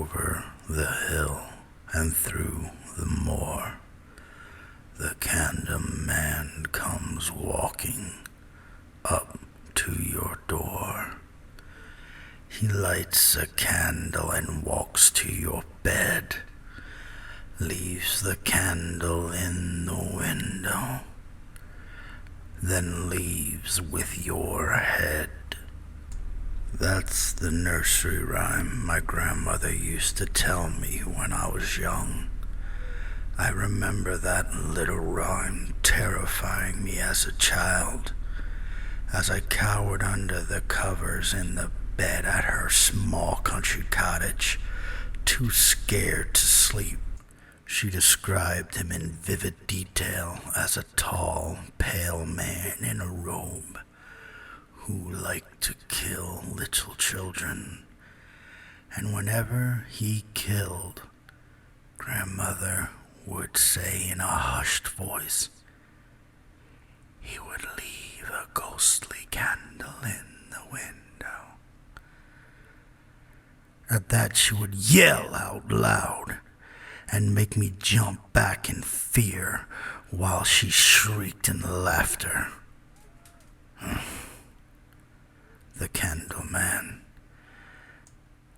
over the hill and through the moor, the candle man comes walking up to your door. He lights a candle and walks to your bed, leaves the candle in the window, then leaves with your head. That's the nursery rhyme my grandmother used to tell me when I was young. I remember that little rhyme terrifying me as a child, as I cowered under the covers in the bed at her small country cottage, too scared to sleep. She described him in vivid detail as a tall, pale man in a robe who liked to kill little children. And whenever he killed, Grandmother would say in a hushed voice, he would leave a ghostly candle in the window. At that she would yell out loud and make me jump back in fear while she shrieked in laughter. The Candle Man.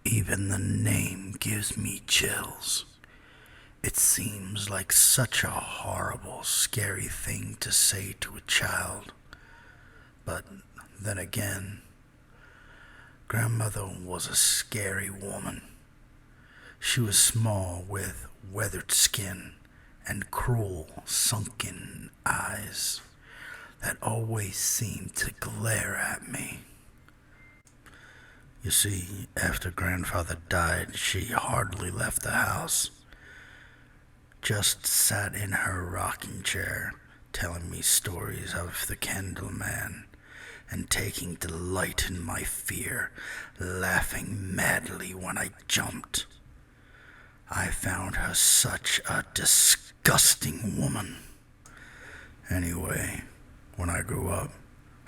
Even the name gives me chills. It seems like such a horrible, scary thing to say to a child. But then again, Grandmother was a scary woman. She was small with weathered skin and cruel, sunken eyes that always seemed to glare at me. You see, after Grandfather died, she hardly left the house. Just sat in her rocking chair, telling me stories of the Candle Man, and taking delight in my fear, laughing madly when I jumped. I found her such a disgusting woman. Anyway, when I grew up,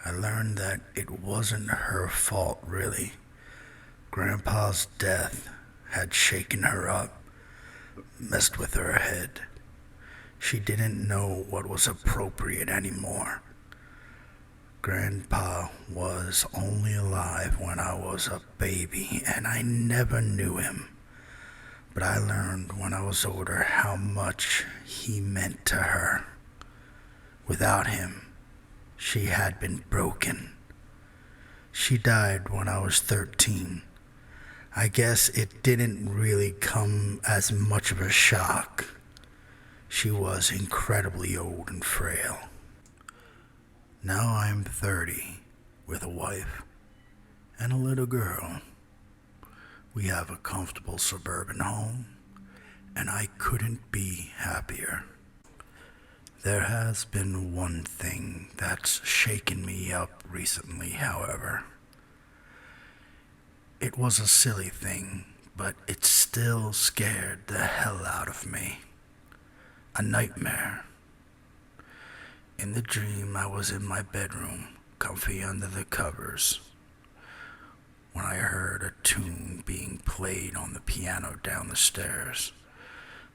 I learned that it wasn't her fault, really. Grandpa's death had shaken her up, messed with her head. She didn't know what was appropriate anymore. Grandpa was only alive when I was a baby, and I never knew him. But I learned when I was older how much he meant to her. Without him, she had been broken. She died when I was 13. I guess it didn't really come as much of a shock. She was incredibly old and frail. Now I'm 30, with a wife and a little girl. We have a comfortable suburban home, and I couldn't be happier. There has been one thing that's shaken me up recently, however. It was a silly thing, but it still scared the hell out of me. A nightmare. In the dream, I was in my bedroom, comfy under the covers, when I heard a tune being played on the piano down the stairs.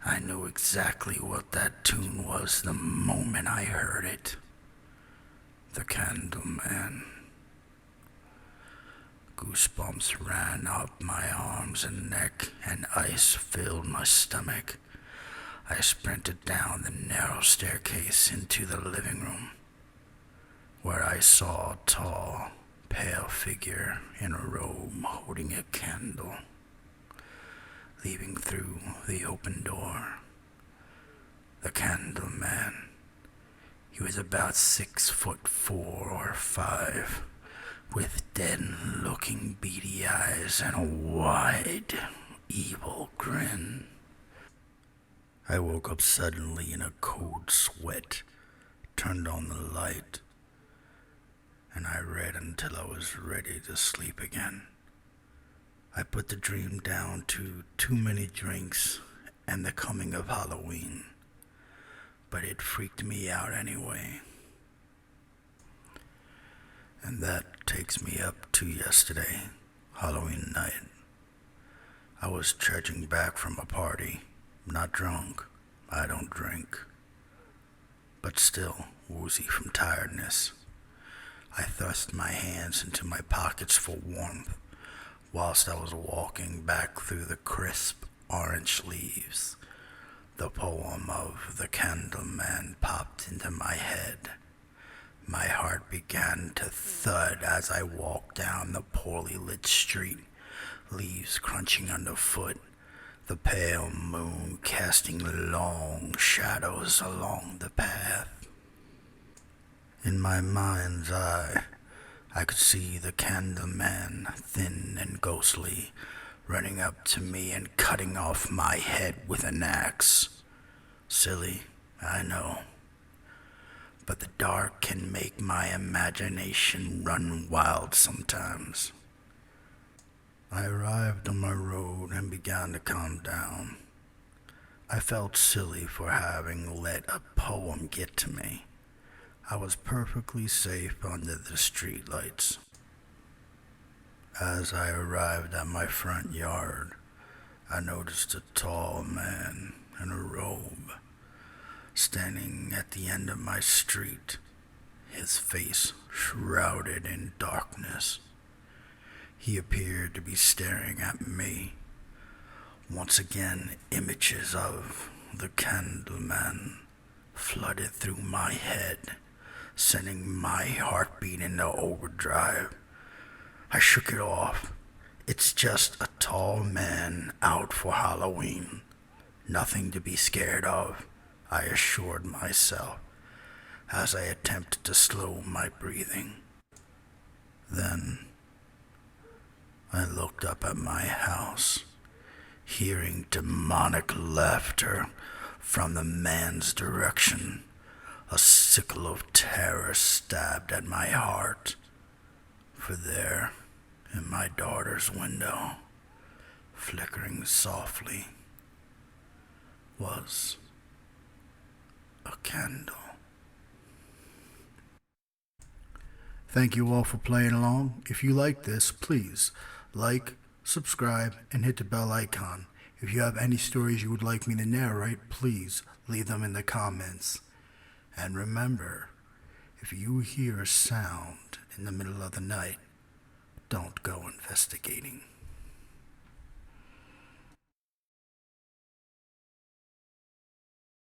I knew exactly what that tune was the moment I heard it. The Candle Man. Goosebumps ran up my arms and neck, and ice filled my stomach. I sprinted down the narrow staircase into the living room, where I saw a tall, pale figure in a robe holding a candle, leaving through the open door. The Candle Man. He was about 6'4" or 5, with dead-looking beady eyes and a wide, evil grin. I woke up suddenly in a cold sweat, turned on the light, and I read until I was ready to sleep again. I put the dream down to too many drinks and the coming of Halloween, but it freaked me out anyway. And that takes me up to yesterday, Halloween night. I was trudging back from a party, not drunk, I don't drink, but still woozy from tiredness. I thrust my hands into my pockets for warmth whilst I was walking back through the crisp orange leaves. The poem of The Candleman popped into my head. My heart began to thud as I walked down the poorly lit street, leaves crunching underfoot, the pale moon casting long shadows along the path. In my mind's eye, I could see the candleman, thin and ghostly, running up to me and cutting off my head with an axe. Silly, I know, but the dark can make my imagination run wild sometimes. I arrived on my road and began to calm down. I felt silly for having let a poem get to me. I was perfectly safe under the streetlights. As I arrived at my front yard, I noticed a tall man in a robe standing at the end of my street, his face shrouded in darkness. He appeared to be staring at me. Once again, images of the candleman flooded through my head, sending my heartbeat into overdrive. I shook it off. It's just a tall man out for Halloween. Nothing to be scared of, I assured myself as I attempted to slow my breathing. Then I looked up at my house, hearing demonic laughter from the man's direction. A sickle of terror stabbed at my heart, for there, in my daughter's window, flickering softly, was a candle. Thank you all for playing along. If you like this, please like, subscribe, and hit the bell icon. If you have any stories you would like me to narrate, please leave them in the comments. And remember, if you hear a sound in the middle of the night, don't go investigating.